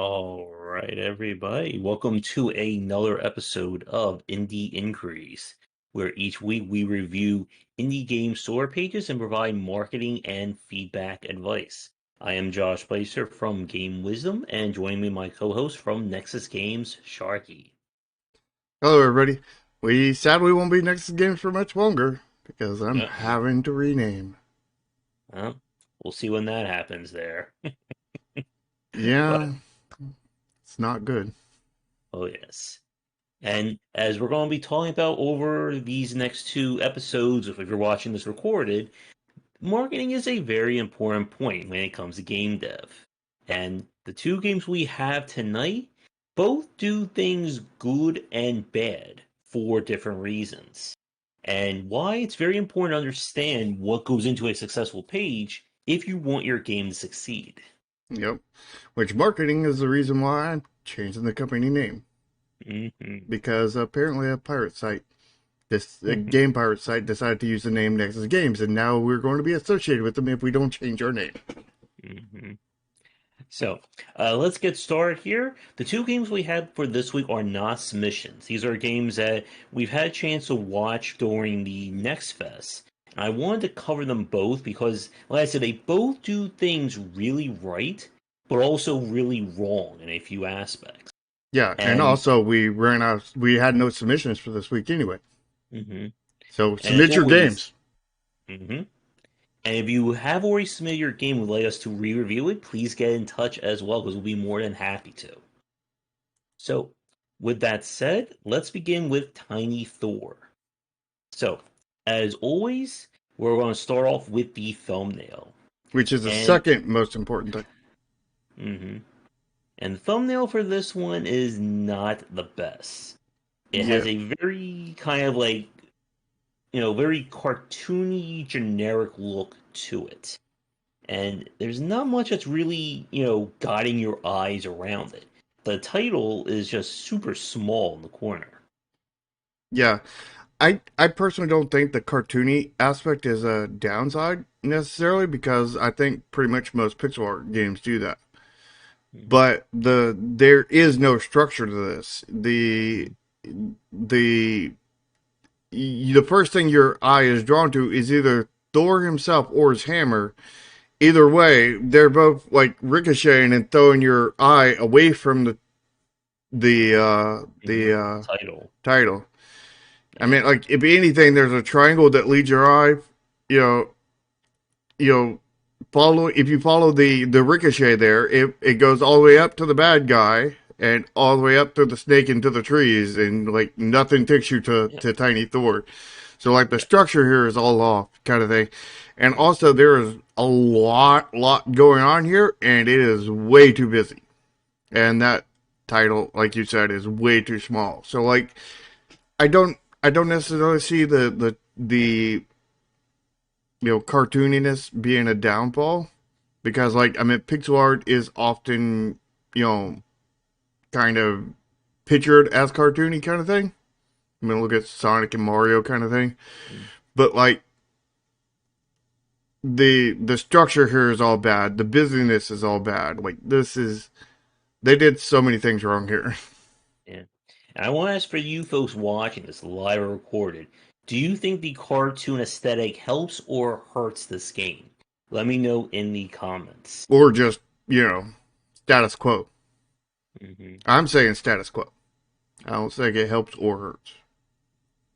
All right, everybody. Welcome to another episode of Indie Inquiries, where each week we review indie game store pages and provide marketing and feedback advice. I am Josh Placer from Game Wisdom, and joining me, my co-host from Nexus Games, Sharky. Hello, everybody. We sadly won't be Nexus Games for much longer because I'm Yeah, having to rename. well, we'll see when that happens there. Yeah, But, it's not good. oh yes. And as we're going to be talking about over these next two episodes, if you're watching this recorded, marketing is a very important point when it comes to game dev. And the two games we have tonight both do things good and bad for different reasons. And why it's very important to understand what goes into a successful page if you want your game to succeed. Yep. Which marketing is the reason why I'm changing the company name. Hmm. Because apparently a pirate site, a game pirate site, decided to use the name Nexus Games, and now we're going to be associated with them if we don't change our name. Hmm. So, let's get started here. The two games we had for this week are not submissions. These are games that we've had a chance to watch during the Next Fest. And I wanted to cover them both because, like I said, they both do things really right, but also really wrong in a few aspects. Yeah, and And also we had no submissions for this week anyway. mhm. So And as submit your always, games. mhm. And if you have already submitted your game and would like us to re-review it, please get in touch as well because we'll be more than happy to. So, with that said, let's begin with Tiny Thor. So, as always, we're going to start off with the thumbnail. Which is the And second most important thing. mhm. And the thumbnail for this one is not the best. It has Yeah. a very kind of like, very cartoony, generic look to it. And there's not much that's really, guiding your eyes around it. The title is just super small in the corner. Yeah. I personally don't think the cartoony aspect is a downside necessarily because I think pretty much most pixel art games do that. Mhm. But there is no structure to this. The the first thing your eye is drawn to is either Thor himself or his hammer. Either way, they're both like ricocheting and throwing your eye away from the Title. title. I Yeah. mean, like if anything, there's a triangle that leads your eye. You know, you know, follow if you follow the ricochet there, it goes all the way up to the bad guy and all the way up to the snake into the trees, and like nothing takes you Yeah. to Tiny Thor. So like the Yeah. structure here is all off, kind of thing. And Mm. also there is a lot going on here, and it is way too busy. Yeah. And that title, like you said, is way too small. So like I don't necessarily see the cartooniness being a downfall because like I mean pixel art is often you know kind of pictured as cartoony kind of thing. I mean look at Sonic and Mario kind of thing, Mm. but like the structure here is all bad. The busyness is all bad. Like this is they did so many things wrong here. Yeah. And I want to ask for you folks watching this live or recorded, do you think the cartoon aesthetic helps or hurts this game? Let me know in the comments. Or just status quo. Hmm. I'm saying status quo. I don't think it helps or hurts.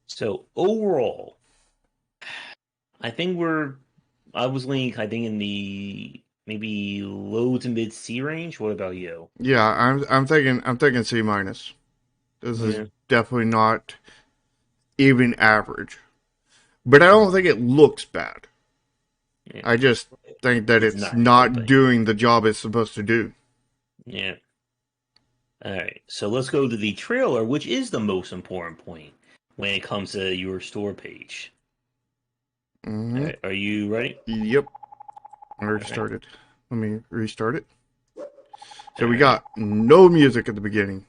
So overall, I think I was leaning, I think in the maybe low to mid C range. What about you? Yeah, I'm thinking C minus. This is Yeah. definitely not even average. But I don't Mhm. think it looks bad. Yeah. I just think that It's it's not not helping. doing the job it's supposed to do. Yeah. All right, so let's go to the trailer, which is the most important point when it comes to your store page. All Hmm. right, are you ready? Yep. I already All right, started. Let me restart it. all So we right. got no music at the beginning.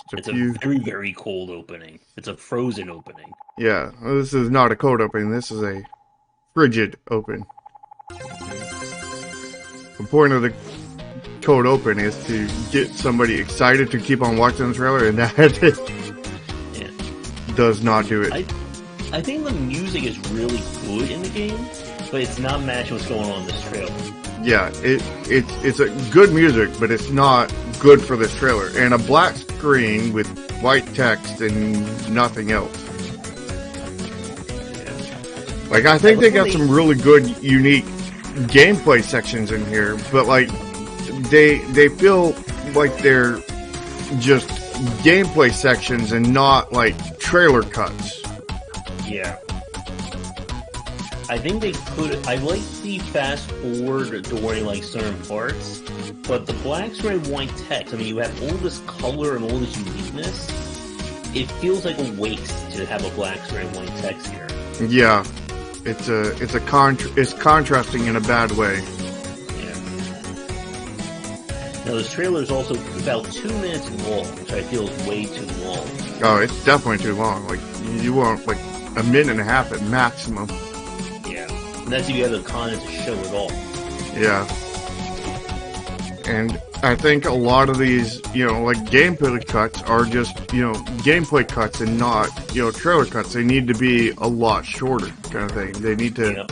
Just a It's a few. very, very cold opening. It's a frozen opening. Yeah, this is not a cold open. This is a frigid open. Hmm. The point of the cold open is to get somebody excited to keep on watching the trailer, and that Yeah. does not do it. I think the music is really good in the game, but it's not matching what's going on in this trailer. Yeah, it's a good music, but it's not good for this trailer. And a black screen with white text and nothing else. Like, I think they got some really good, unique gameplay sections in here, but like they feel like they're just gameplay sections and not like trailer cuts. Yeah. I think they could. I like the fast forward during like certain parts, but the black screen and white text. I mean, you have all this color and all this uniqueness. It feels like a waste to have a black screen and white text here. Yeah, it's contrasting in a bad way. Yeah. Now this trailer is also about 2 minutes long, which I feel is way too long. Oh, it's definitely too long. Like, you want like a minute and a half at maximum. Yeah, and that's if you have the content to show it all. Yeah. And I think a lot of these, like gameplay cuts are just, gameplay cuts and not, trailer cuts. They need to be a lot shorter, kind of thing. They need to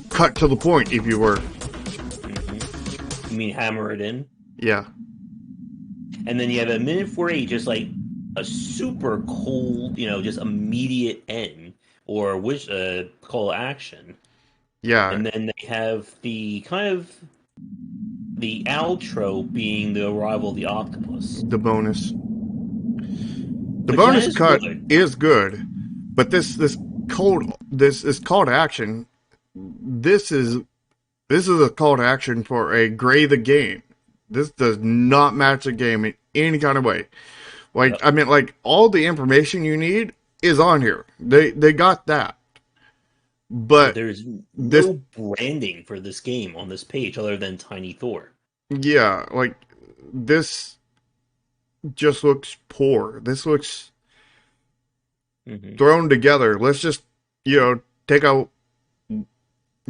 cut to the point, if you were. Mm-hmm. You mean hammer it in? Yeah. And then you have a minute 48, just like a super cold, just immediate end or call to action. Yeah. And then they have the kind of the outro being the arrival of the octopus. The bonus. The Which bonus cut good. is good, but this call to action. This is a call to action for a grade the game. This does not match the game in any kind of way. Like, yep. I mean, like, all the information you need is on here. They got that. But there's no branding for this game on this page other than Tiny Thor. Yeah, like, this just looks poor. This looks thrown together. Let's just, take a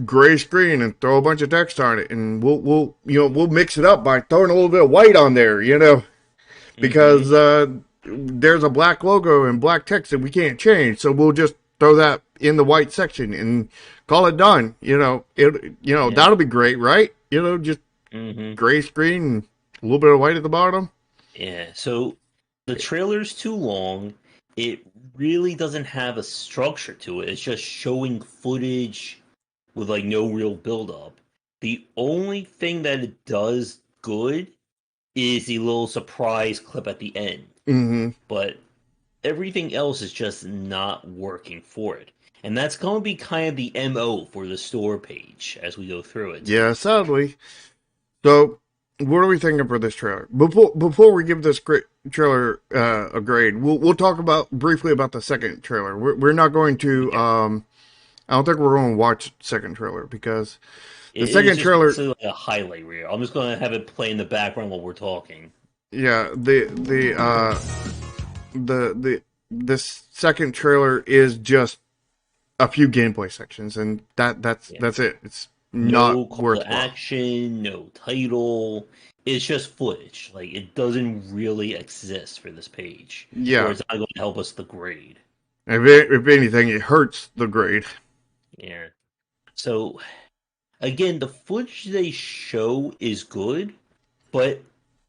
gray screen and throw a bunch of text on it, and we'll mix it up by throwing a little bit of white on there, because there's a black logo and black text that we can't change, so we'll just throw that in the white section and call it done. That'll be great, right? Just gray screen and a little bit of white at the bottom. Yeah. So the trailer's too long. It really doesn't have a structure to it. It's just showing footage with like no real build up. The only thing that it does good is the little surprise clip at the end. Mm-hmm. But everything else is just not working for it. And that's going to be kind of the MO for the store page as we go through it. Yeah, sadly. So, what are we thinking for this trailer? Before we give this trailer a grade, we'll talk briefly about the second trailer. We're not going to. I don't think we're going to watch the second trailer because the second trailer is like a highlight reel. I'm just going to have it play in the background while we're talking. Yeah, this second trailer is just a few gameplay sections, and that's it. It's not no call to action, no title. It's just footage. Like, it doesn't really exist for this page. Yeah, or it's not going to help us the grade. If anything, it hurts the grade. Yeah. So, again, the footage they show is good, but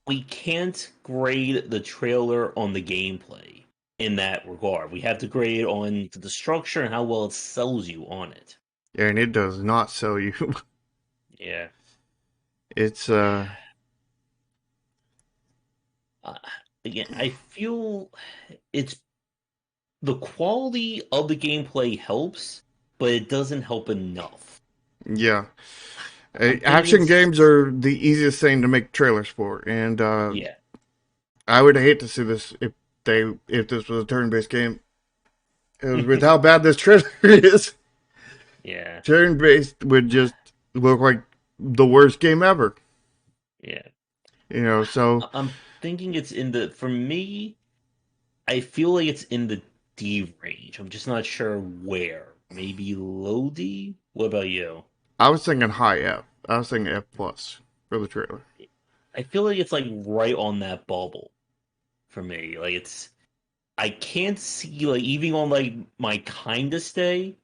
we can't grade the trailer on the gameplay in that regard. We have to grade it on the structure and how well it sells you on it. Yeah, and it does not sell you. Yeah. It's, again, I feel it's the quality of the gameplay helps, but it doesn't help enough. Yeah. Action games are the easiest thing to make trailers for, and yeah, I would hate to see this if this was a turn-based game. With how bad this trailer is, yeah, turn-based would just look like the worst game ever. Yeah, so I'm thinking it's for me, I feel like it's in the D range. I'm just not sure where. Maybe low D. What about you? I was thinking high F. I was thinking F+ for the trailer. I feel like it's like right on that bubble for me. Like it's I can't see like even on like my kindest day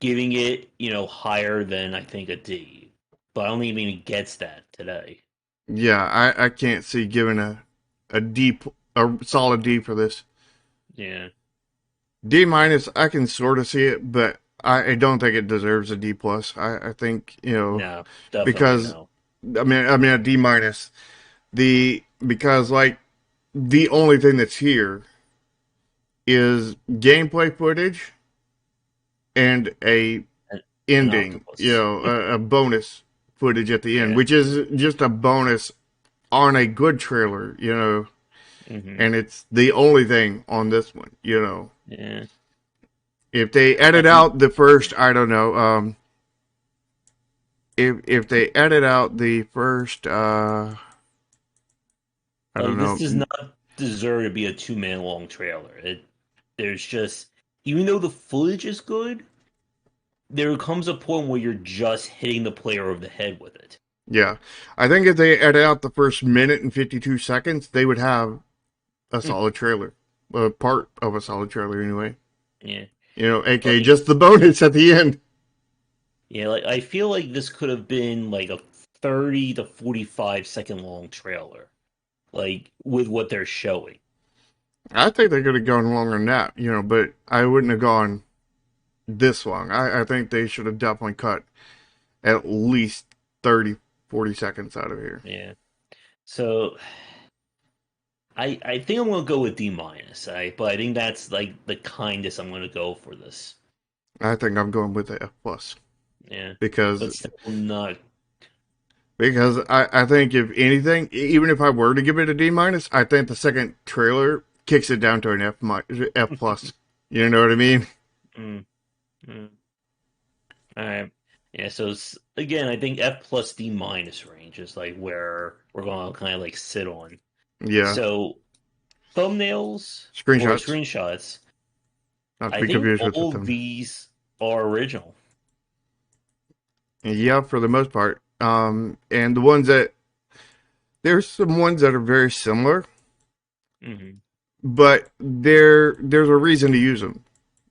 giving it, higher than I think a D. But I don't even think it gets that today. Yeah, I can't see giving a D, a solid D for this. Yeah. D minus, I can sort of see it, but I don't think it deserves a D plus. I think No, definitely because no. I mean a D minus. Because like the only thing that's here is gameplay footage and a An ending, octopus. a bonus footage at the end, Yeah. which is just a bonus on a good trailer, Hmm. and it's the only thing on this one. Yeah. If they edit And out the first, I don't know, if they edit out the first, I don't like this does know, not deserve to be a 2 man long trailer. There's just even though the footage is good, there comes a point where you're just hitting the player over the head with it. yeah, I think if they edit out the first minute and 52 seconds, they would have a Hmm. solid trailer, a part of a solid trailer anyway. Yeah. AKA Like just the bonus at the end. yeah, like I feel like this could have been like a 30 to 45 second long trailer. Like with what they're showing. I think they could have gone longer than that, but I wouldn't have gone this long. I think they should have definitely cut at least 30, 40 seconds out of here. Yeah. So I think I'm gonna go with D minus. But I think that's like the kindest I'm gonna go for this. I think I'm going with the F plus Yeah. because But still not. I think if anything, even if I were to give it a D minus, I think the second trailer kicks it down to an F plus. You know what I mean? Mm, mm. All right. Yeah, so again, I think F plus D minus range is like where we're gonna kind of like sit on. Yeah. So thumbnails or Screenshots, screenshots, not to I be think confused with the all of thumb. these are original. Yeah, for the most part. And the ones that there's some ones that are very similar, Hmm. but there's a reason to use them.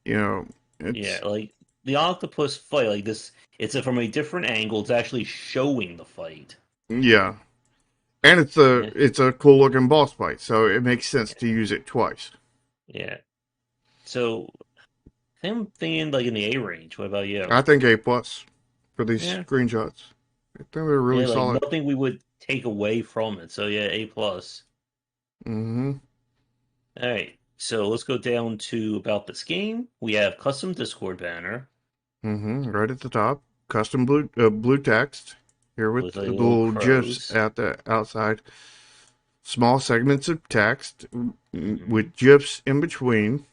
You know, Yeah, it's like the octopus fight, like this, it's from a different angle. It's actually showing the fight. yeah, and it's a Yeah, it's a cool looking boss fight, so it makes sense to use it twice. yeah. So I think I'm thinking like in the A range. What about you? I think A plus for these Yeah, screenshots. I think they're really yeah. Like solid. nothing we would take away from it. So yeah, A plus. Mm-hmm. All right. So let's go down to about this game. We have custom Discord banner Mm-hmm. Right at the top, custom blue text here with with like the little little gifs crows. at the outside. Small segments of text Hmm. with gifs in between.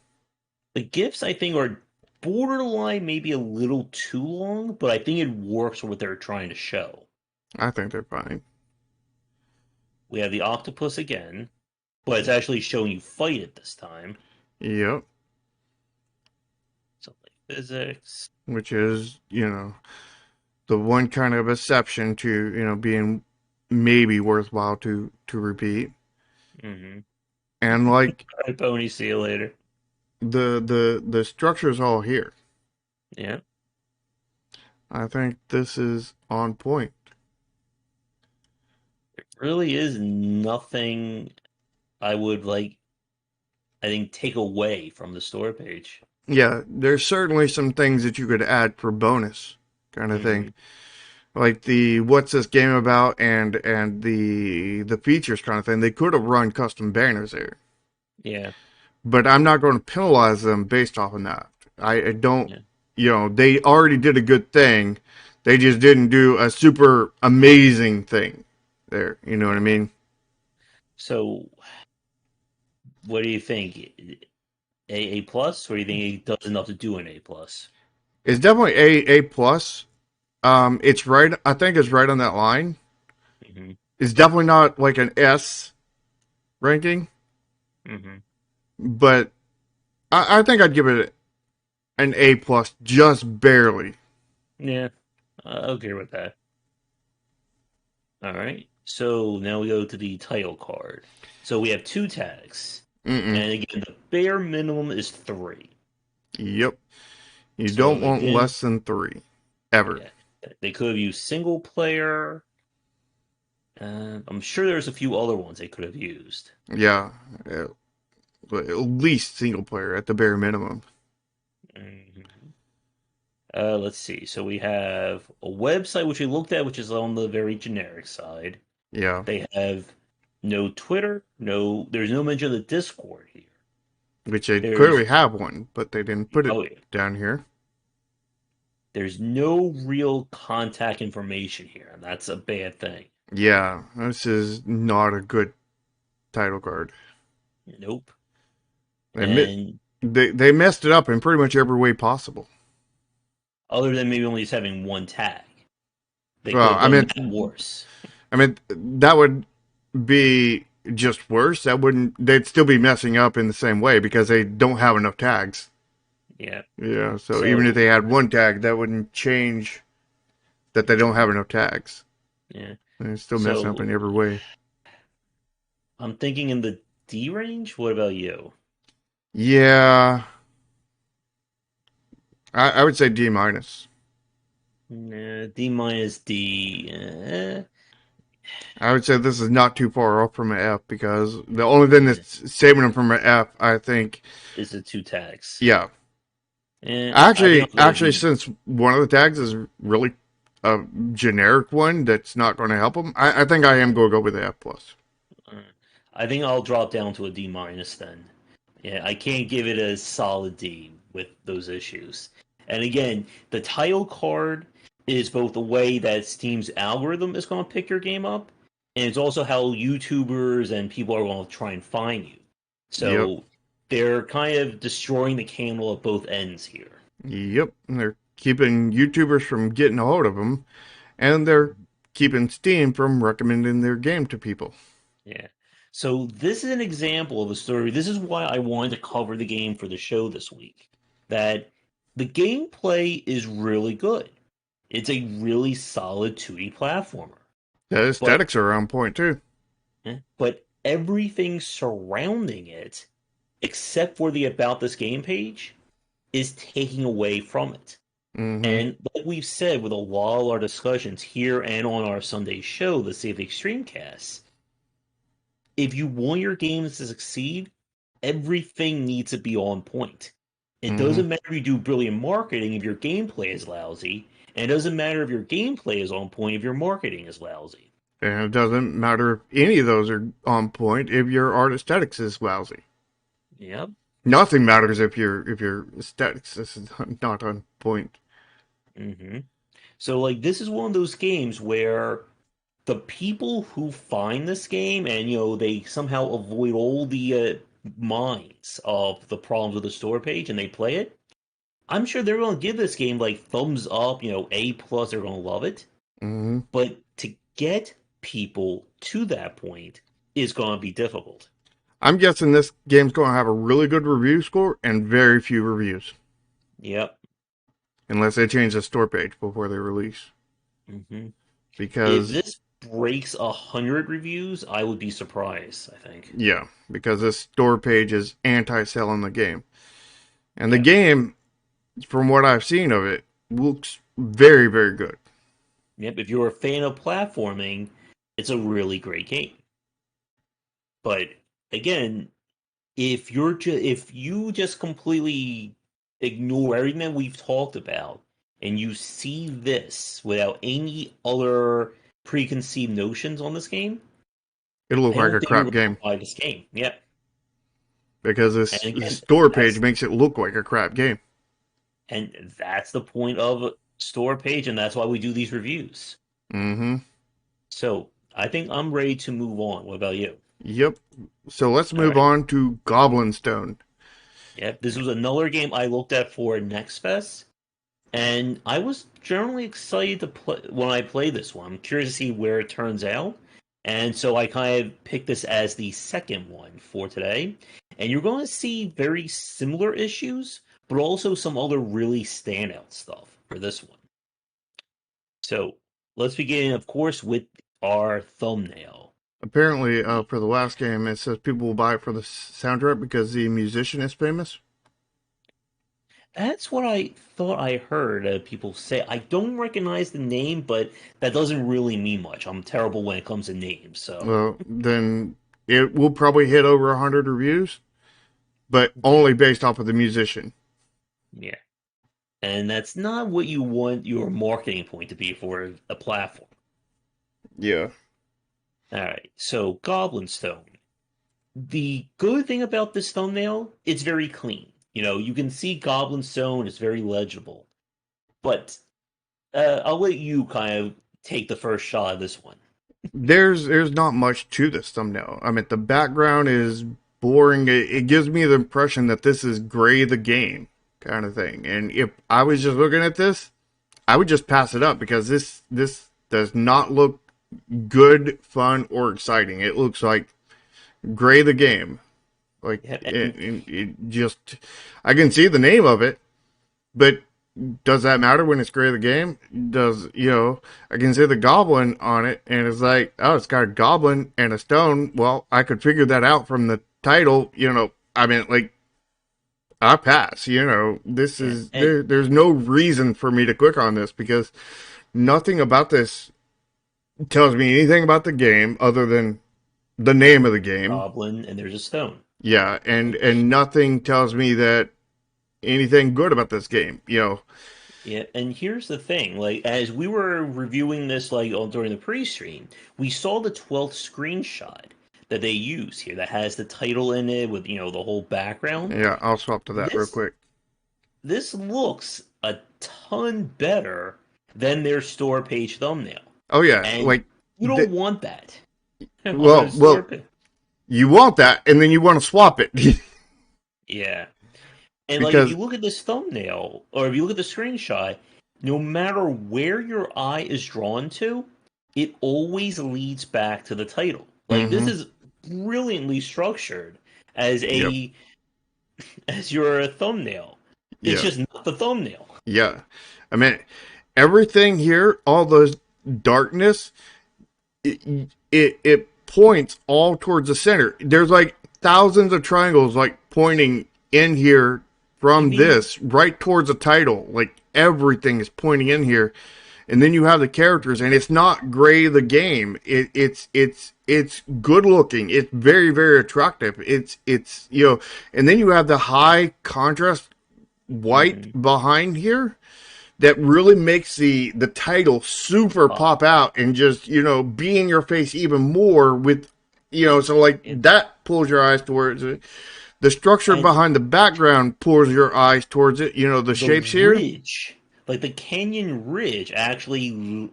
The gifs I think are borderline maybe a little too long, but I think it works for what they're trying to show. I think they're fine. We have the octopus again, but it's actually showing you fight it this time. Yep. So like physics. Which is, the one kind of exception to, being maybe worthwhile to repeat. Mm-hmm. And like All right, Pony, see you later. the structure's all here. Yeah, I think this is on point. really is nothing I would like. I think take away from the store page. Yeah, there's certainly some things that you could add for bonus kind of thing. Mm-hmm. Like the what's this game about and the features kind of thing. They could have run custom banners there. Yeah, But I'm not going to penalize them based off of that. I don't, yeah. they already did a good thing. They just didn't do a super amazing thing there. You know what I mean? So, what do you think? A plus, or do you think it does enough to do an A plus? It's definitely A plus. It's right. I think it's right on that line. Mm-hmm. It's definitely not like an S ranking, Mm-hmm. but I think I'd give it an A plus, just barely. Yeah, I'll agree with that. All right. So now we go to the title card. So we have two tags. Mm-mm. And again, the bare minimum is three. Yep. You don't So want again, less than three. Ever. yeah, they could have used single player. I'm sure there's a few other ones they could have used. Yeah. But at least single player at the bare minimum. Mhm. Let's see. So we have a website which we looked at, which is on the very generic side. Yeah. They have no Twitter, there's no mention of the Discord here. Which they clearly There's have one, but they didn't put it oh yeah, down here. there's no real contact information here, and that's a bad thing. Yeah. This is not a good title card. Nope. They, And they messed it up in pretty much every way possible. other than maybe only just having one tag, they could Well, have done that worse. I mean that would be just worse. That wouldn't. They'd still be messing up in the same way because they don't have enough tags. Yeah. Yeah. So even if So they had one tag, that wouldn't change that they don't have enough tags. yeah. They're still messing up in So every way. I'm thinking in the D range. What about you? Yeah. I would say D minus. Nah, D minus D. I would say this is not too far off from an F because the only thing Yeah, that's saving them from an F, I think, is the two tags. yeah. I think Actually, I'll go with actually, D. since one of the tags is really a generic one that's not going to help them, I think I am going to go with the F plus. Uh, I think I'll drop down to a D minus then. Yeah, I can't give it a solid D with those issues. And again, the title card is both the way that Steam's algorithm is going to pick your game up, and it's also how YouTubers and people are going to try and find you. Yep, So they're kind of destroying the candle at both ends here. yep. And they're keeping YouTubers from getting a hold of them, and they're keeping Steam from recommending their game to people. Yeah. So this is an example of a story. This is why I wanted to cover the game for the show this week. That the gameplay is really good. It's a really solid 2D platformer. The But aesthetics are on point too. but everything surrounding it, except for the about this game page, is taking away from it. Mm-hmm. And like we've said with a lot of our discussions here and on our Sunday show, the Save the Extreme cast, if you want your games to succeed, everything needs to be on point. It Mm-hmm. doesn't matter if you do brilliant marketing if your gameplay is lousy, and it doesn't matter if your gameplay is on point if your marketing is lousy. And it doesn't matter if any of those are on point if your art aesthetics is lousy. Yep. Nothing matters if your aesthetics is not on point. hmm So like this is one of those games where the people who find this game and they somehow avoid all the minds of the problems with the store page and they play it. I'm sure they're going to give this game like thumbs up, A plus. They're going to love it. Mm-hmm. But to get people to that point is going to be difficult. I'm guessing this game's going to have a really good review score and very few reviews, Yep. unless they change the store page before they release. hmm If Because this breaks 100 reviews, I would be surprised. I think. yeah, because this store page is anti-selling the game, and the Yeah. game, from what I've seen of it, looks very very good. Yep. If you're a fan of platforming, it's a really great game. But again, if you just completely ignore everything that we've talked about and you see this without any other preconceived notions on this game, It'll look I like don't a think you're crap going to game buy this game. Yep. because And this again, store page that's makes it look like a crap game. that's the point of store page, and that's why we do these reviews. Mm-hmm. So I think I'm ready to move on. What about you? Yep. So let's All move right. on to Goblin Stone. Yep. This was another game I looked at for Next Fest. And I was generally excited to play when I play this one. I'm curious to see where it turns out. And so I kind of picked this as the second one for today. And you're going to see very similar issues, but also some other really standout stuff for this one. So let's begin, of course, with our thumbnail. Apparently, for the last game, it says people will buy it for the soundtrack because the musician is famous. That's what I thought I heard people say. I don't recognize the name, but that doesn't really mean much. I'm terrible when it comes to names, so Well, then it will probably hit over 100 reviews, but yeah, only based off of the musician. yeah. And that's not what you want your marketing point to be for a platform. Yeah. All right, so Goblin Stone. The good thing about this thumbnail, it's very clean. You can see Goblin Stone, it's very legible. But I'll let you kind of take the first shot of this one. There's not much to this thumbnail. I mean, the background is boring. It gives me the impression that this is Gray the Game kind of thing. And if I was just looking at this, I would just pass it up because this does not look good, fun, or exciting. It looks like Gray the Game. Like Yeah, it just, I can see the name of it, but does that matter when it's Gray the Game? I can see the goblin on it, and it's like, oh, it's got a goblin and a stone. Well, I could figure that out from the title. I mean, like, I pass. This yeah, is there's no reason for me to click on this because nothing about this tells me anything about the game other than the name of the game. Goblin, and there's a stone. Yeah, and Which, and nothing tells me that anything good about this game. yeah, and here's the thing: like as we were reviewing this, like during the pre-stream, we saw the 12th screenshot that they use here that has the title in it with the whole background. Yeah, I'll swap to that real This quick. this looks a ton better than their store page thumbnail, Oh yeah, and like you don't want that on a store well, page. you want that, and then you want to swap it Yeah. And like if because you look at this thumbnail or if you look at the screenshot, no matter where your eye is drawn to, it always leads back to the title. Like this hmm is brilliantly structured as yep, a as your thumbnail. It's yeah, just not the thumbnail. yeah. I mean, everything here, all those darkness, it points all towards the center. There's like thousands of triangles like pointing in here You from mean this right towards the title. Like everything is pointing in here, and then you have the characters, and it's not Gray the Game. It's good looking. It's very very attractive. It's and then you have the high contrast mhm, white behind here that really makes the title super pop? pop out and just be in your face even more with so like It, that pulls your eyes towards it. The structure and behind the background pulls your eyes towards it. The the shapes here. ridge, like the canyon ridge, actually,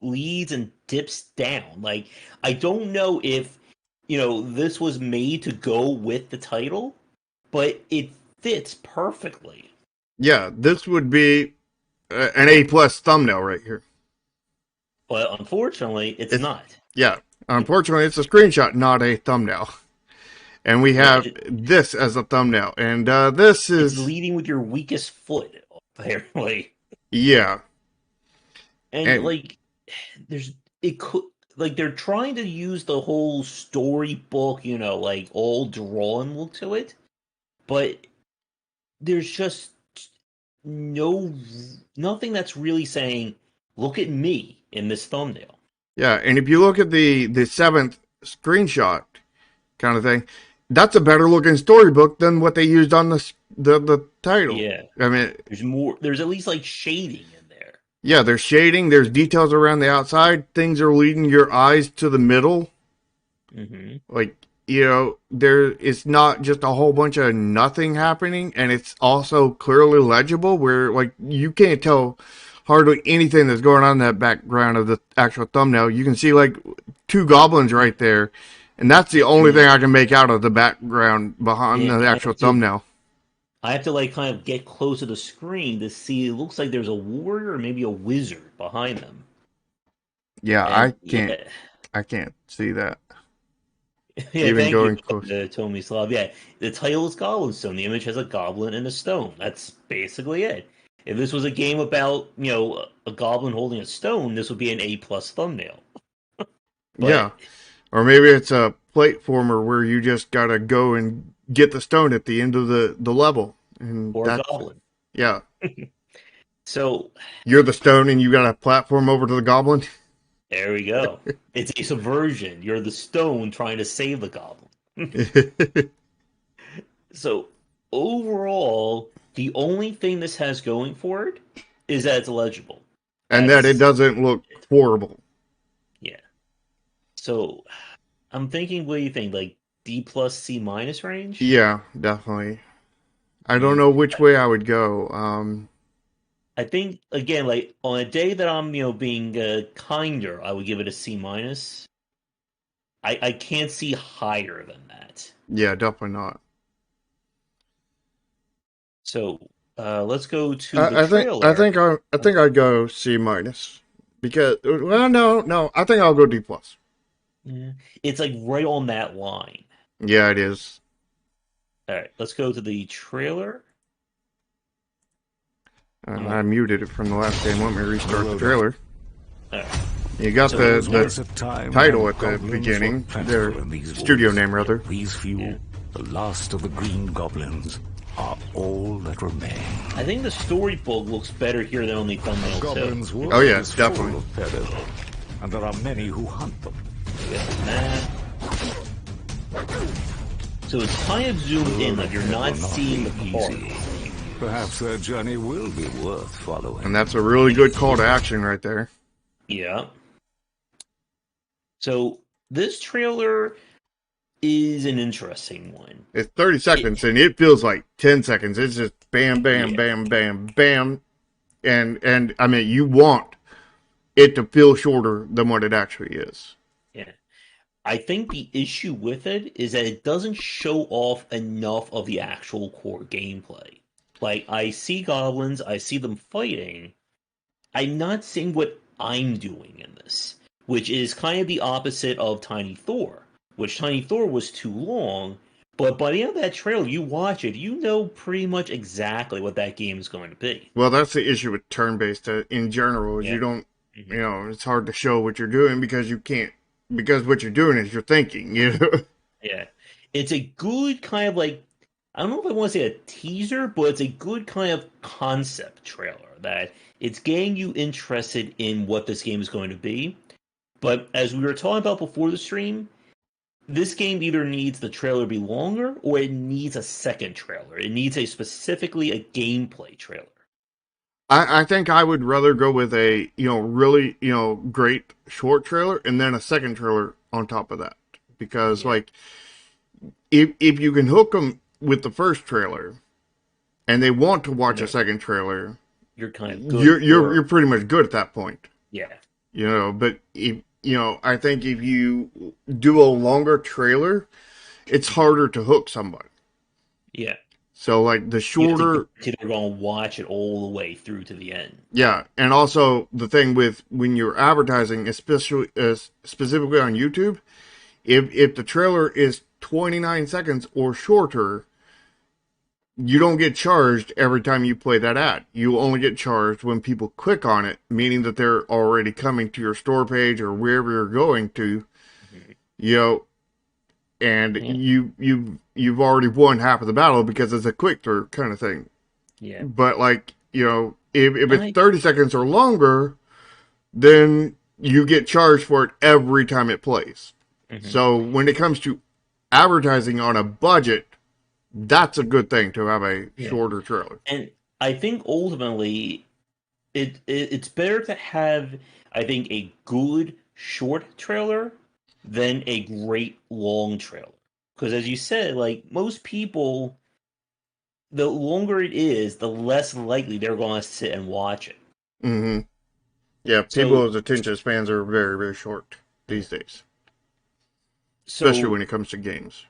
leads and dips down. Like I don't know if this was made to go with the title, but it fits perfectly. Yeah, this would be an A plus thumbnail right here. But unfortunately, it's It's not. yeah. Unfortunately, it's a screenshot, not a thumbnail. And we Yeah, have this as a thumbnail, and this it's is leading with your weakest foot, apparently. yeah, And and like, there's it could like they're trying to use the whole storybook, like all drawn look to it, but there's just no nothing that's really saying, "Look at me" in this thumbnail. yeah, and if you look at the seventh screenshot kind of thing, that's a better looking storybook than what they used on the title. Yeah, I mean, there's more. There's at least like shading in there. yeah, there's shading, there's details around the outside, things are leading your eyes to the middle. Hmm. Like, there it's not just a whole bunch of nothing happening, and it's also clearly legible where like you can't tell hardly anything that's going on in that background of the actual thumbnail. You can see like two goblins right there, and that's the only thing Yeah, I can make out of the background behind yeah. the actual thumbnail. I have to like kind of get close to the screen to see. It looks like there's a warrior or maybe a wizard behind them. Yeah, And I yeah, can't see that yeah. even Thank you, going close. Tomislav. Yeah, the title is Goblin Stone. The image has a goblin and a stone. That's basically it. If this was a game about a goblin holding a stone, this would be an A plus thumbnail. Yeah. But Or maybe it's a platformer where you just gotta go and get the stone at the end of the level. And or that's, Goblin. yeah. So You're the stone and you gotta platform over to the goblin. there we go. It's a subversion. You're the stone trying to save the Goblin. So overall, the only thing this has going for it is that it's legible. And that it That's doesn't look horrible. yeah. So I'm thinking, what do you think? Like D plus C minus range? Yeah, definitely. I don't Mm, know which I, way I would go. I think again, like on a day that I'm, being kinder, I would give it a C minus. I can't see higher than that. Yeah, definitely not. So let's go to the I trailer. think I think I'd go C minus because well no I think I'll go D plus. Yeah. It's like right on that line. Yeah, it is. All right, let's go to the trailer. Come I on. muted it from the last game. Let me restart the Hello there. trailer. All right. You got So There was the once a time title when at the goblins beginning. were Their plentiful in these studio woods. name rather. These few, Yeah. the last of the green goblins, are all that remain. I think the storybook looks better here than on the thumbnail too. Goblins' world Oh, yeah, is definitely. full of peril, and there are many who hunt them. Get the map. So it's kind of zoomed in, like you're It will not seeing the be car. easy. Perhaps their journey will be worth following. And that's a really good call to action right there. Yeah. So this trailer is an interesting one. It's 30 seconds and it feels like 10 seconds. It's just bam, bam, Yeah. bam, bam, bam. And I mean, you want it to feel shorter than what it actually is. Yeah. I think the issue with it is that it doesn't show off enough of the actual core gameplay. Like, I see goblins, I see them fighting. I'm not seeing what I'm doing in this, which is kind of the opposite of Tiny Thor, which Tiny Thor was too long, but by the end of that trailer, you watch it, you know pretty much exactly what that game is going to be. Well, that's the issue with turn-based in general is Yeah. you don't, Mhm. it's hard to show what you're doing because you can't, because what you're doing is you're thinking, you know? Yeah. It's a good kind of like, I don't know if I want to say a teaser, but it's a good kind of concept trailer that it's getting you interested in what this game is going to be. But as we were talking about before the stream, this game either needs the trailer to be longer or it needs a second trailer. It needs specifically a gameplay trailer. I think I would rather go with a, really, great short trailer and then a second trailer on top of that. Because, Yeah. like, if you can hook them with the first trailer and they want to watch a second trailer, You're kind of good. you're pretty much good at that point. Yeah. But if, I think if you do a longer trailer, it's harder to hook somebody. Yeah. So, like, the shorter... They're going to watch it all the way through to the end. Yeah, and also the thing with when you're advertising, especially specifically on YouTube, if the trailer is 29 seconds or shorter, you don't get charged every time you play that ad. You only get charged when people click on it, meaning that they're already coming to your store page or wherever you're going to, and you've already won half of the battle because it's a quick through kind of thing. Yeah. But like, if it's 30 seconds or longer, then you get charged for it every time it plays. Mm-hmm. So when it comes to advertising on a budget, that's a good thing to have a shorter trailer. And I think ultimately it's better to have, I think, a good short trailer than a great long trailer. Because as you said, like most people, the longer it is, the less likely they're going to sit and watch it. Mm-hmm. Yeah, people's attention spans are very, very short these days. Especially when it comes to games.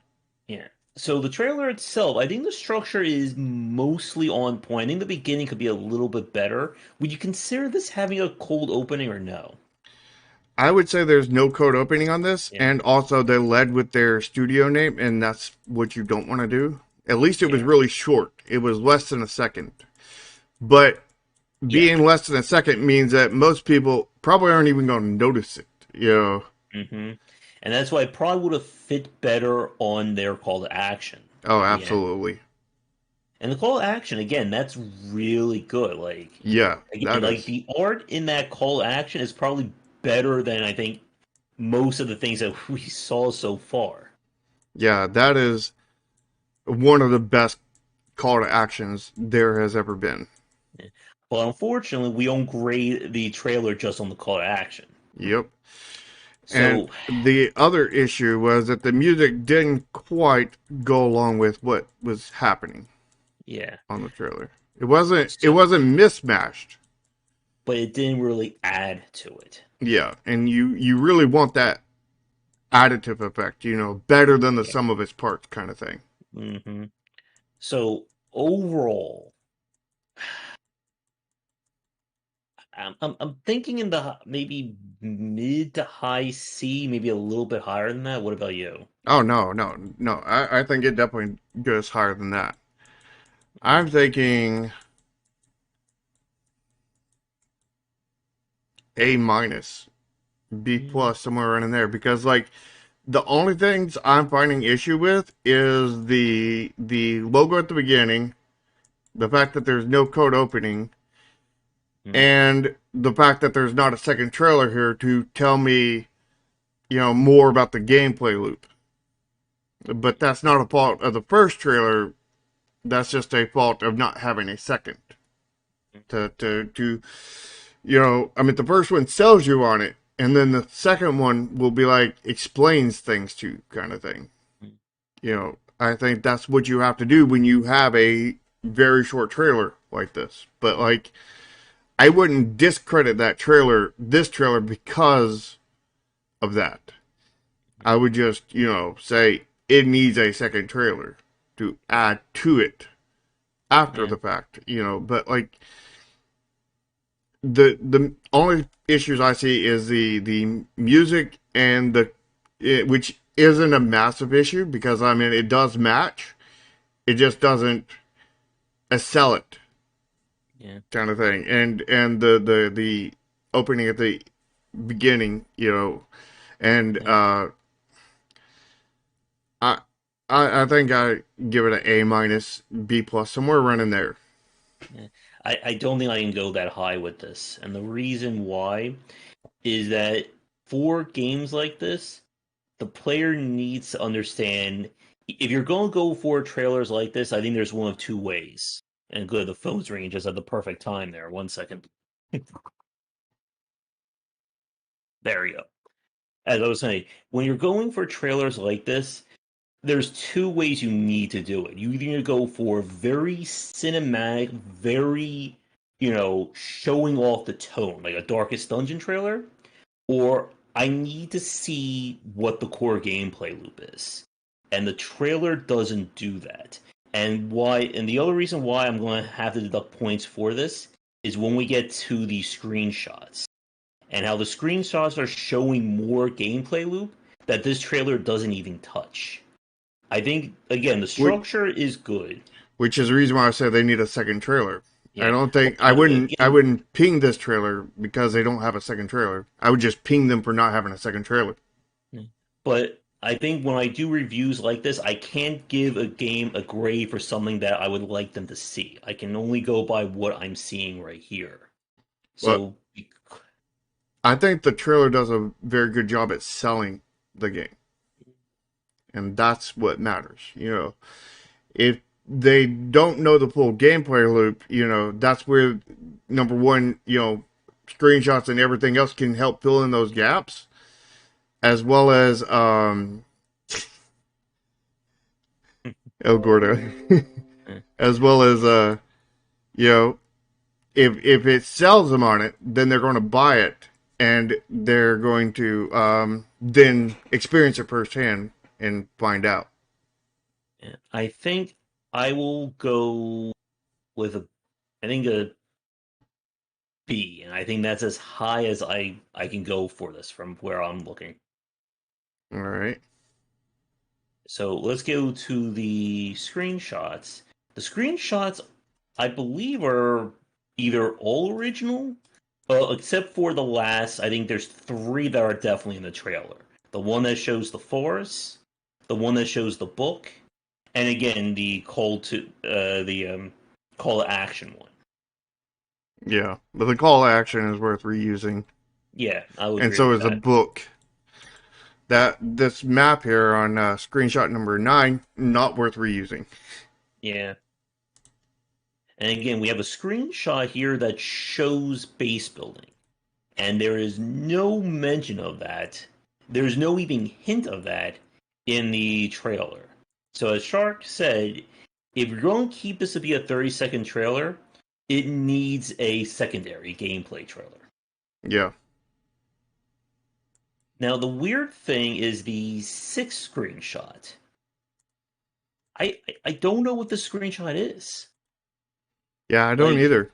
Yeah. So the trailer itself, I think the structure is mostly on point. I think the beginning could be a little bit better. Would you consider this having a cold opening or no? I would say there's no code opening on this, and also they led with their studio name, and that's what you don't want to do. At least it was really short. It was less than a second. But being less than a second means that most people probably aren't even going to notice it, hmm And that's why it probably would have fit better on their call to action Oh, at the end. absolutely. And the call to action, again, that's really good. Yeah, Again, that like is. the art in that call to action is probably better than I think most of the things that we saw so far. Yeah, that is one of the best call to actions there has ever been. But unfortunately, we don't grade the trailer just on the call to action. Yep. And So, the other issue was that the music didn't quite go along with what was happening yeah. on the trailer. It So, wasn't mismatched. but it didn't really add to it. Yeah, and you really want that additive effect, better than the Yeah. sum of its parts kind of thing. hmm So overall, I'm thinking in the maybe mid to high C, maybe a little bit higher than that. What about you? Oh no, no, no. I think it definitely goes higher than that. I'm thinking A minus, B Mm, plus, somewhere around in there. Because like the only things I'm finding issue with is the logo at the beginning, the fact that there's no code opening, mm, and the fact that there's not a second trailer here to tell me, more about the gameplay loop. But that's not a fault of the first trailer. That's just a fault of not having a second. To I mean, the first one sells you on it, and then the second one will be like explains things to you, kind of thing. mm, I think that's what you have to do when you have a very short trailer like this. But like, I wouldn't discredit this trailer, because of that. I would just, say it needs a second trailer to add to it after yeah, the fact, but like the only issues I see is the music and which isn't a massive issue because I mean it does match, it just doesn't sell it yeah. kind of thing, and the opening at the beginning, and Yeah. I I think I give it an A minus, B plus, somewhere around in there. Yeah. I don't think I can go that high with this. And the reason why is that for games like this, the player needs to understand if you're going to go for trailers like this, I think there's one of two ways. And good, the phone's ringing just at the perfect time there. 1 second. There we go. As I was saying, when you're going for trailers like this, there's two ways you need to do it. You either need to go for very cinematic, very, showing off the tone, like a Darkest Dungeon trailer, or I need to see what the core gameplay loop is. And the trailer doesn't do that. And the other reason why I'm going to have to deduct points for this is when we get to the screenshots and how the screenshots are showing more gameplay loop that this trailer doesn't even touch. I think again the Which structure is good. which is the reason why I said they need a second trailer. I Yeah, don't think but I again, wouldn't ping this trailer because they don't have a second trailer. I would just ping them for not having a second trailer. but I think when I do reviews like this, I can't give a game a grade for something that I would like them to see. I can only go by what I'm seeing right here. But So I think the trailer does a very good job at selling the game, and that's what matters. If they don't know the full gameplay loop, that's where number one, screenshots and everything else can help fill in those gaps, as well as El Gordo, as well as you know, if it sells them on it, then they're going to buy it and they're going to then experience it firsthand and find out. I think I will go with I think a B, and I think that's as high as I can go for this from where I'm looking. All right. So let's go to the screenshots. The screenshots, I believe, are either all original, except for the last. I think there's three that are definitely in the trailer. The one that shows the forest, the one that shows the book, and again the call to action one. Yeah, but the call to action is worth reusing, Yeah, I would and agree so with is the that. book. This map here on screenshot number 9 not worth reusing. Yeah. And again, we have a screenshot here that shows base building, and there is no mention of that. There's no even hint of that in the trailer. So as Shark said, if you're going to keep this to be a 30-second trailer, it needs a secondary gameplay trailer. Yeah. Now the weird thing is the sixth screenshot. I don't know what the screenshot is. Yeah, I don't Like either.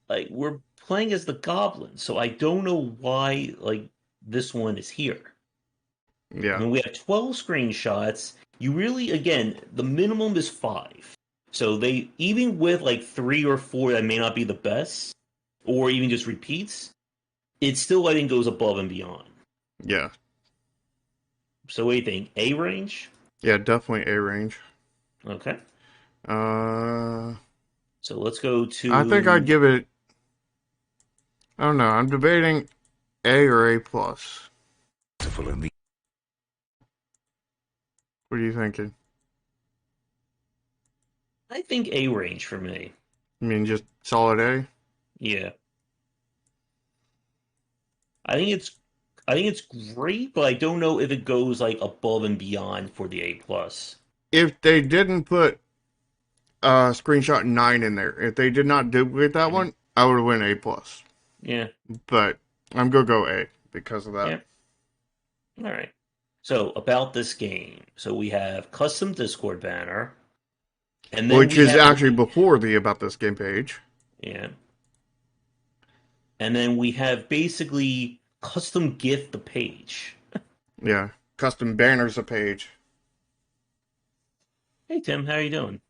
like we're playing as the goblin, so I don't know why like this one is here. I Yeah. mean, we have 12 screenshots. You really, again, the minimum is 5. So they, even with like 3 or 4 that may not be the best, or even just repeats, it still, I think, goes above and beyond. Yeah. So what do you think? A range? Yeah, definitely A range. Okay. Uh, So let's go I think I'd to. give it. I don't know. I'm debating A or A plus. In What are you thinking? I think A range for me. I mean, just solid A. Yeah. I think it's. I think it's great, but I don't know if it goes like above and beyond for the A plus. If they didn't put screenshot 9 in there, if they did not duplicate that Mhm. one, I would have went A plus. Yeah. But I'm gonna go A because of that. Yeah. All right. So about this game, so we have custom Discord banner, and then Which we is have actually before the about this game page. yeah, and then we have basically custom gift the page. Yeah, custom banners a page. Hey Tim, how you doing?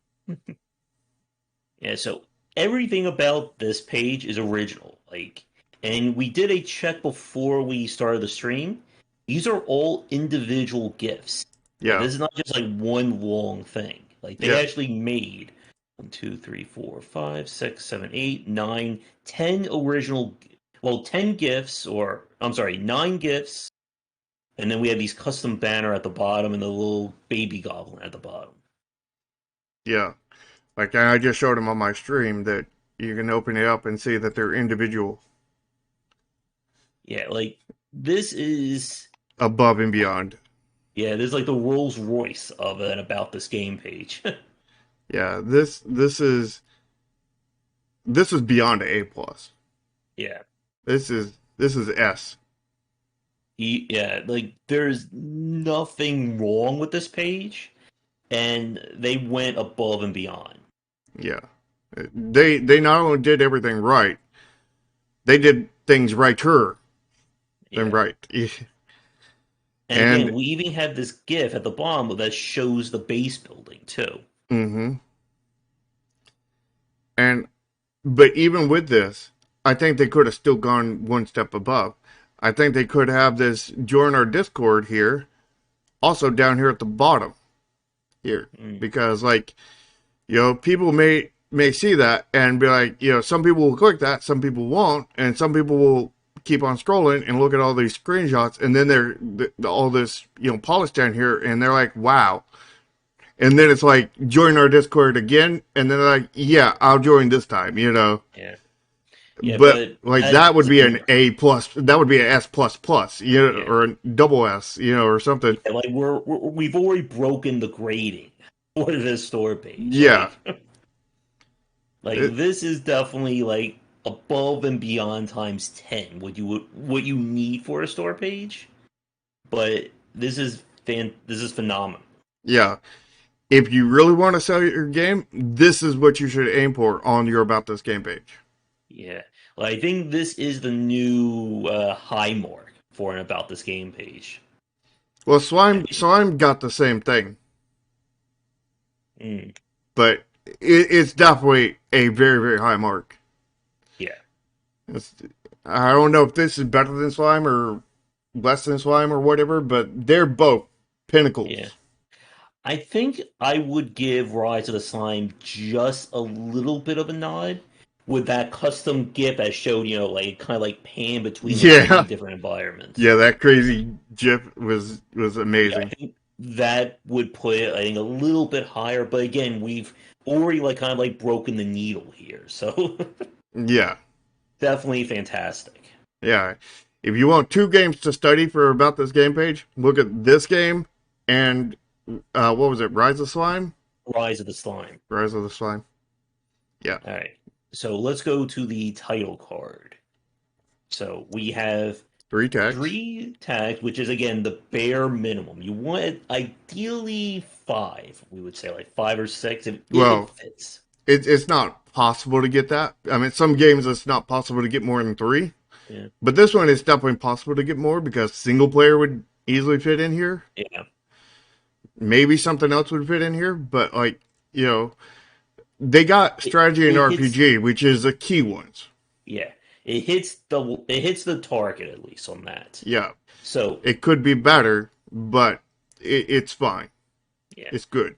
Yeah, so everything about this page is original. Like, and we did a check before we started the stream. These are all individual gifts. Like, Yeah, this is not just like one long thing. Like, they yeah, actually made 1, 2, 3, 4, 5, 6, 7, 8, 9, 10 original, well, 10 gifts, or I'm sorry, 9 gifts. And then we have these custom banner at the bottom and the little baby goblin at the bottom. yeah. Like I just showed them on my stream that you can open it up and see that they're individual, Yeah, like, this is. above and beyond. Yeah, there's like the Rolls Royce of an about this game page. Yeah, this is beyond A plus. Yeah. This is S. Yeah, like there's nothing wrong with this page, and they went above and beyond. Yeah, they not only did everything right, they did things righter than Yeah. right. And And again, we even have this GIF at the bottom that shows the base building too. mm-hmm. And but even with this, I think they could have still gone one step above. I think they could have this join our Discord here, also down here at the bottom here, Mm, because like people may see that and be like, some people will click that, some people won't, and some people will keep on scrolling and look at all these screenshots, and then all this polish down here, and they're like, wow. And then it's like, join our Discord again, and then they're like, yeah, I'll join this time. yeah. Yeah, But but like as that would be an disclaimer, A plus. That would be an S plus plus, yeah. or a double S, or something. Yeah, like we've already broken the grading for this store page. Yeah, Like it, this is definitely like above and beyond times 10 what you need for a store page. But this is phenomenal. yeah. If you really want to sell your game, this is what you should aim for on your about this game page. Yeah. Well, I think this is the new high mark for an about this game page. Well, slime got the same thing, Mm, but it's definitely a very very high mark. yeah. It's, I don't know if this is better than slime or less than Slime or whatever, but they're both Yeah. pinnacles. I think I would give Rise of the Slime just a little bit of a nod with that custom GIF I showed, like kind of like pan between the three Yeah, different environments. yeah, that crazy GIF was Yeah, I amazing. think that would put it, I think, a little bit higher. But again, we've already like kind of like broken the needle here, so Yeah, definitely fantastic. yeah. If you want two games to study for about this game page, look at this game and what was it? Rise of Slime? Rise of the Slime. Rise of the Slime. Yeah, All right, so let's go to the title card. So we have three tags. three tags, which is again the bare minimum. You want ideally five, we would say like five or six if it Well, fits. it's not possible to get that. I mean, some games it's not possible to get more than three, Yeah, but this one is definitely possible to get more because single player would easily fit in here. yeah. Maybe something else would fit in here, but like you know, they got It strategy and it hits, RPG, which is the key ones. yeah. It hits the target at least on that. Yeah, So it could be better, but it's fine. yeah. It's good.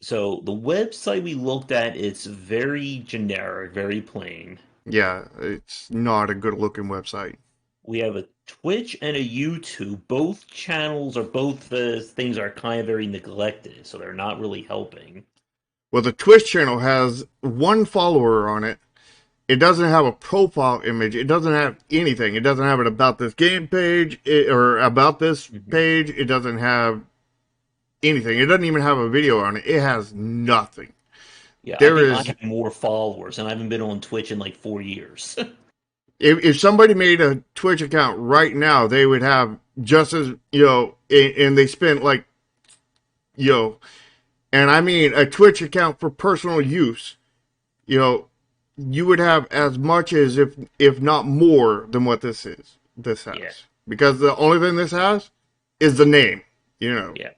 So the website we looked at, it's very generic, very plain. Yeah, it's not a good looking website. We have a Twitch and a YouTube. Both channels or both the things are kind of very neglected, so they're not really helping. Well, the Twitch channel has one follower on it. It doesn't have a profile image. It doesn't have anything. It doesn't have an about this game page or about this Mhm. page. It doesn't have anything. It doesn't even have a video on it. It has nothing. Yeah, I There think I is, have more followers, and I haven't been on Twitch in like 4 years. if somebody made a Twitch account right now, they would have just as, and they spent like, you know, and I mean a Twitch account for personal use, you know, you would have as much as if not more than what this Yeah, has. Because the only thing this has is the name, you know. yeah.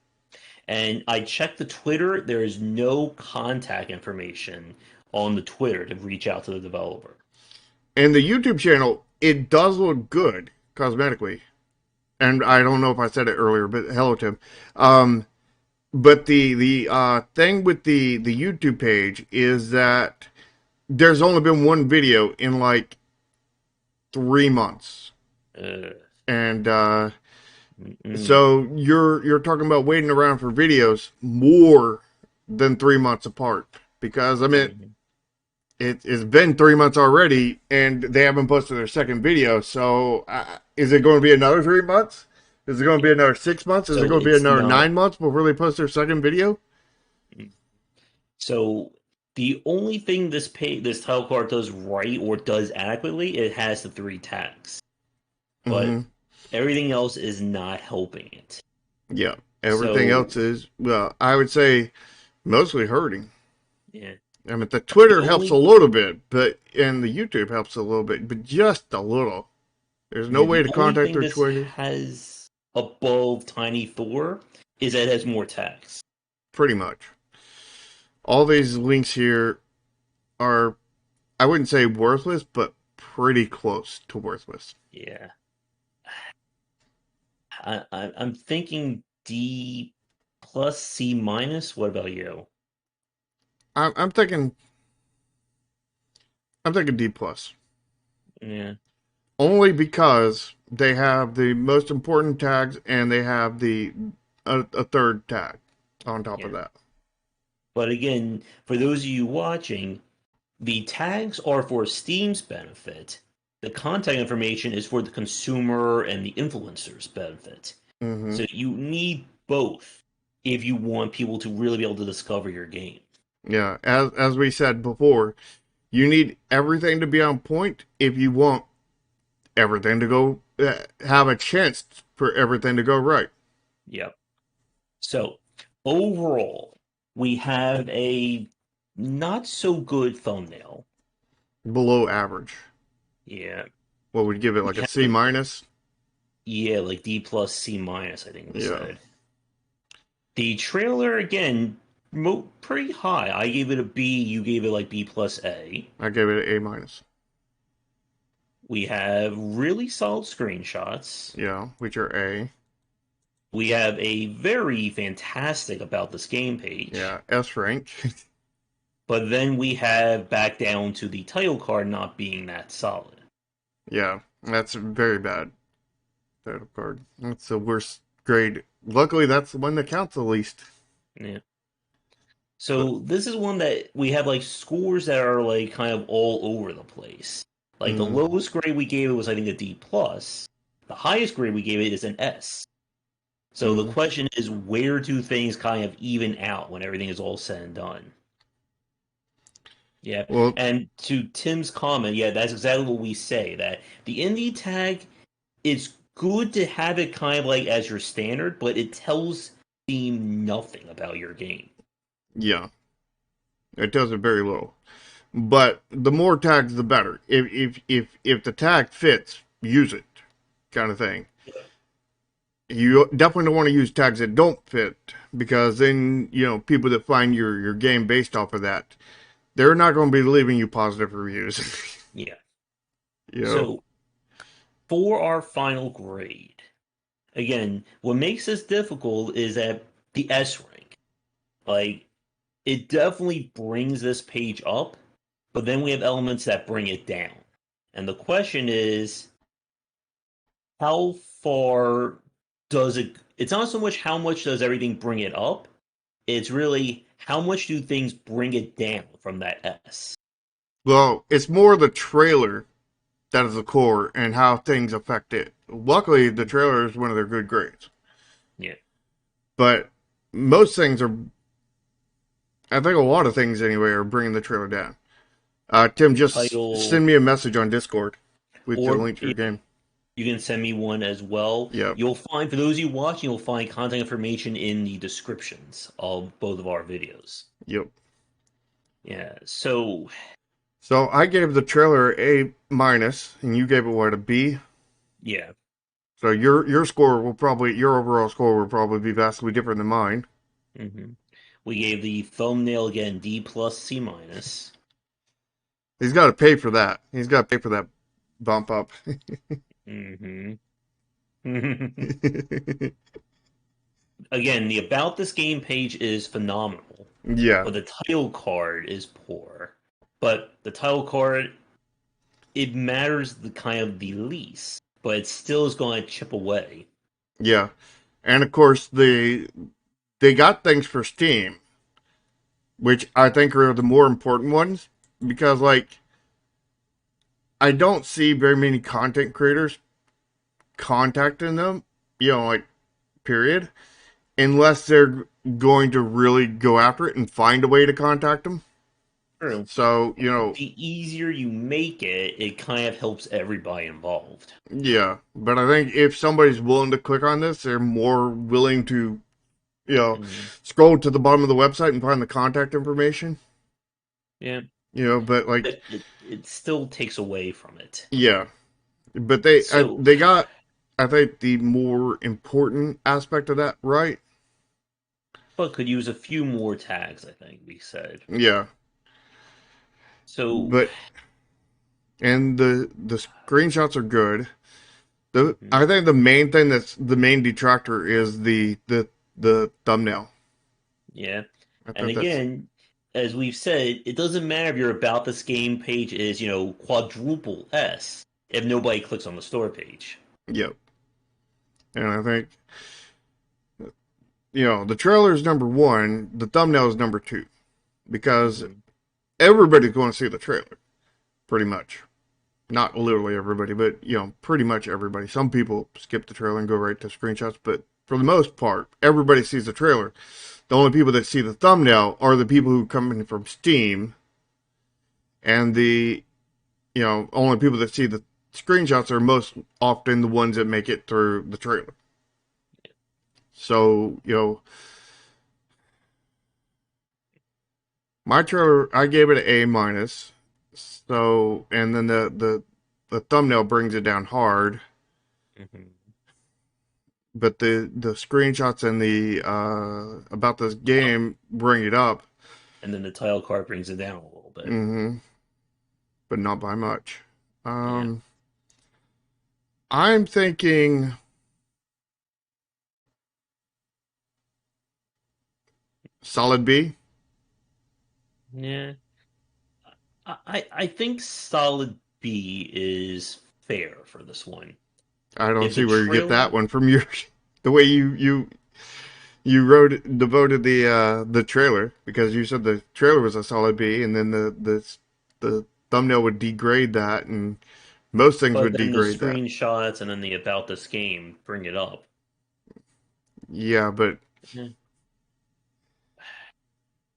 And I checked the Twitter. There is no contact information on the Twitter to reach out to the developer. And the YouTube channel, it does look good cosmetically. And I don't know if I said it earlier, but hello Tim. But the thing with the YouTube page is that there's only been one video in like 3 months. Uh, And mm-mm. so you're talking about waiting around for videos more than 3 months apart. Because I mean Mhm. it's been 3 months already, and they haven't posted their second video. So, is it going to be another 3 months? Is it going to be another 6 months? Is it So going to be it's another not. 9 months before they post their second video? So the only thing this title card does right or does adequately, it has the three tags, but Mm-hmm. everything else is not helping it. Yeah. Everything So else is, well, I would say mostly hurting. yeah, I mean, the the Twitter helps a only little bit, and the YouTube helps a little bit, but just a little. There's no yeah, way the to only contact thing their this Twitter. has above Tiny Thor is that it has more tags. Pretty much. All these links here are, I wouldn't say worthless, but pretty close to worthless. Yeah, I'm thinking D plus C minus. What about you? I'm, I'm thinking, I'm thinking D plus. Yeah, Only because they have the most important tags and they have the a third tag on top of yeah. that. But again, for those of you watching, the tags are for Steam's benefit. The contact information is for the consumer and the influencer's benefit. Hmm. So you need both if you want people to really be able to discover your game. Yeah, as we said before, you need everything to be on point if you want everything to go have a chance for everything to go right. Yep. So overall, we have a not so good thumbnail. Below average. Yeah. What would give it We like a C have, minus? yeah, like D plus C minus, I think we Yeah, said. The trailer again, pretty high. I gave it a B. You gave it like B plus A. I gave it an A minus. We have really solid screenshots. Yeah, which are A. We have a very fantastic about this game page. Yeah, S rank. But then we have back down to the title card not being that solid. Yeah, that's very bad. Title card. That's the worst grade. Luckily, that's the one that counts the least. Yeah. But So this is one that we have like scores that are like kind of all over the place. Like the mm, lowest grade we gave it was I think a D plus. The highest grade we gave it is an S. So the mm. question is, where do things kind of even out when everything is all said and done? Yeah. Well, And to Tim's comment, yeah, that's exactly what we say. That the indie tag, it's good to have it kind of like as your standard, but it tells Steam nothing about your game. yeah, it does it very low. But the more tags, the better. If the tag fits, use it, kind of thing. You definitely don't want to use tags that don't fit because then people that find your game based off of that, they're not going to be leaving you positive reviews. Yeah. you know, So for our final grade, again, what makes this difficult is that the S rank. Like, it definitely brings this page up, but then we have elements that bring it down. And the question is, how far does it? It's not so much how much does everything bring it up, it's really how much do things bring it down from that S. well, it's more the trailer that is the core and how things affect it. Luckily, the trailer is one of their good grades, Yeah. but most things are. I think a lot of things anyway are bringing the trailer down. Tim, just Title, send me a message on Discord with the or link to your game. you can send me one as well. Yep, You'll find, for those of you watching, you'll find contact information in the descriptions of both of our videos. yep. Yeah, so So I gave the trailer A minus, and you gave it what, a B? yeah. So your overall score will probably be vastly different than mine. hmm We gave the thumbnail again D plus C minus. He's got to pay for that. He's got to pay for that bump up. hmm Again, the about this game page is phenomenal, Yeah, but the title card is poor. But the title card, it matters the kind of the least, but it still is going to chip away. yeah, and of course they got things for Steam, which I think are the more important ones because like I don't see very many content creators contacting them, like period, unless they're going to really go after it and find a way to contact them. True. So, The easier you make it, it kind of helps everybody involved. yeah. But I think if somebody's willing to click on this, they're more willing to, you know, hmm scroll to the bottom of the website and find the contact information. Yeah, But like, it still takes away from it. yeah. But So, they got, I think, the more important aspect of that right. but could use a few more tags, I think we said. Yeah. So, But and the screenshots are good. mhm, I think the main thing that's the main detractor is the thumbnail. yeah. I And think that's again, as we've said, it doesn't matter if your about this game page is, quadruple S if nobody clicks on the store page. yep. And I think the trailer is number one, the thumbnail is number two because hmm everybody's going to see the trailer, pretty much. Not literally everybody, but pretty much everybody. Some people skip the trailer and go right to screenshots, but for the most part, everybody sees the trailer. The only people that see the thumbnail are the people who come in from Steam, and the only people that see the screenshots are most often the ones that make it through the trailer. So, my trailer, I gave it an A minus. So, and then the thumbnail brings it down hard, hmm but the screenshots and the about this game bring it up. And then the title card brings it down a little bit. hmm but not by much. Yeah. Um, I'm thinking solid B. Yeah. I think solid B is fair for this one. I don't If the see where you get that trailer, one from your the way you wrote devoted the trailer, because you said the trailer was a solid B, and then the thumbnail would degrade that, and most things but would then the degrade that. screenshots and then the about this game bring it up. Yeah, but Yeah.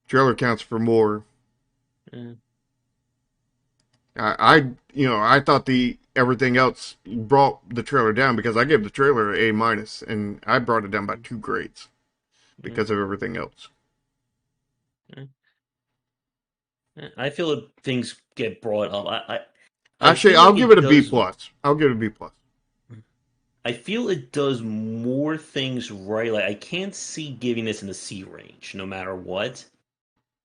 trailer counts for more. Yeah. I thought the everything else brought the trailer down, because I gave the trailer A minus, and I brought it down by 2 grades Yeah. because of everything else. Yeah. I feel that things get brought up. I Actually, feel I'll like give it it a B does. plus. I'll give it a B plus. I feel it does more things right. Like I can't see giving this in the C range, no matter what.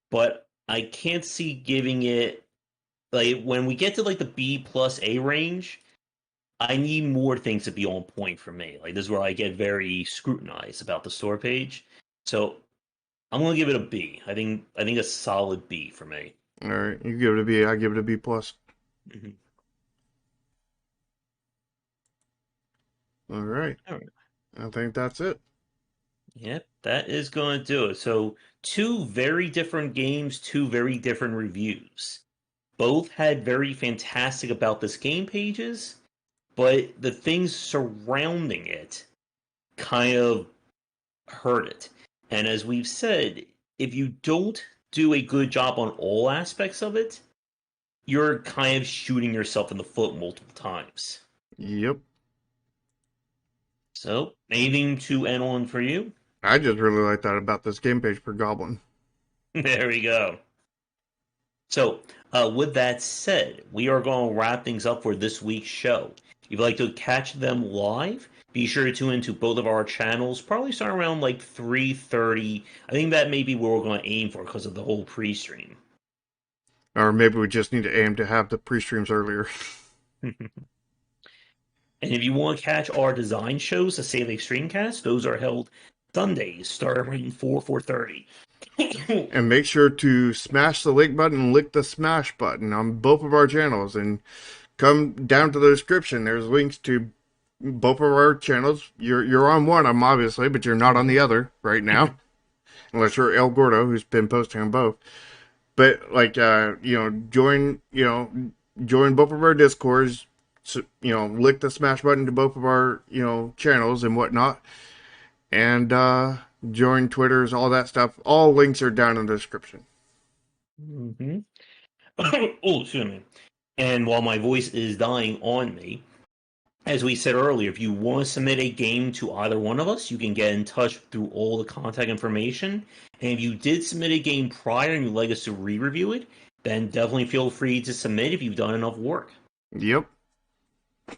But I can't see giving it like when we get to like the B plus A range. I need more things to be on point for me. Like this is where I get very scrutinized about the store page. So I'm gonna give it a B. I think a solid B for me. All right, you give it a B. I give it a B plus. Mhm. All right, All right. I think that's it. Yep, that is going to do it. So, two very different games, two very different reviews. Both had very fantastic about this game pages, but the things surrounding it kind of hurt it. And as we've said, if you don't do a good job on all aspects of it, you're kind of shooting yourself in the foot multiple times. Yep. So, anything to end on for you? I just really like that about this game page per goblin. There we go. So, with that said, we are going to wrap things up for this week's show. If you'd like to catch them live, be sure to tune into both of our channels. Probably start around like 3:30. I think that may be where we're going to aim for because of the whole pre-stream. Or maybe we just need to aim to have the pre-streams earlier. And if you want to catch our design shows, the Save Extremecast, those are held Sundays, starting around 4:30. And make sure to smash the like button and lick the smash button on both of our channels. And come down to the description. There's links to both of our channels. You're on one of them, obviously, but you're not on the other right now. Unless you're El Gordo, who's been posting on both. But, like, join both of our Discords. So, lick the smash button to both of our, channels and whatnot. And join Twitters, all that stuff. All links are down in the description. Mm-hmm. Oh, excuse me. And while my voice is dying on me, as we said earlier, if you want to submit a game to either one of us, you can get in touch through all the contact information. And if you did submit a game prior and you'd like us to re-review it, then definitely feel free to submit if you've done enough work. Yep.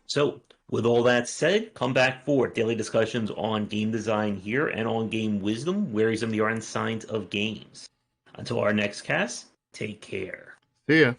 So, with all that said, come back for daily discussions on game design here and on game wisdom, where some of the art and science of games. Until our next cast, take care. See ya.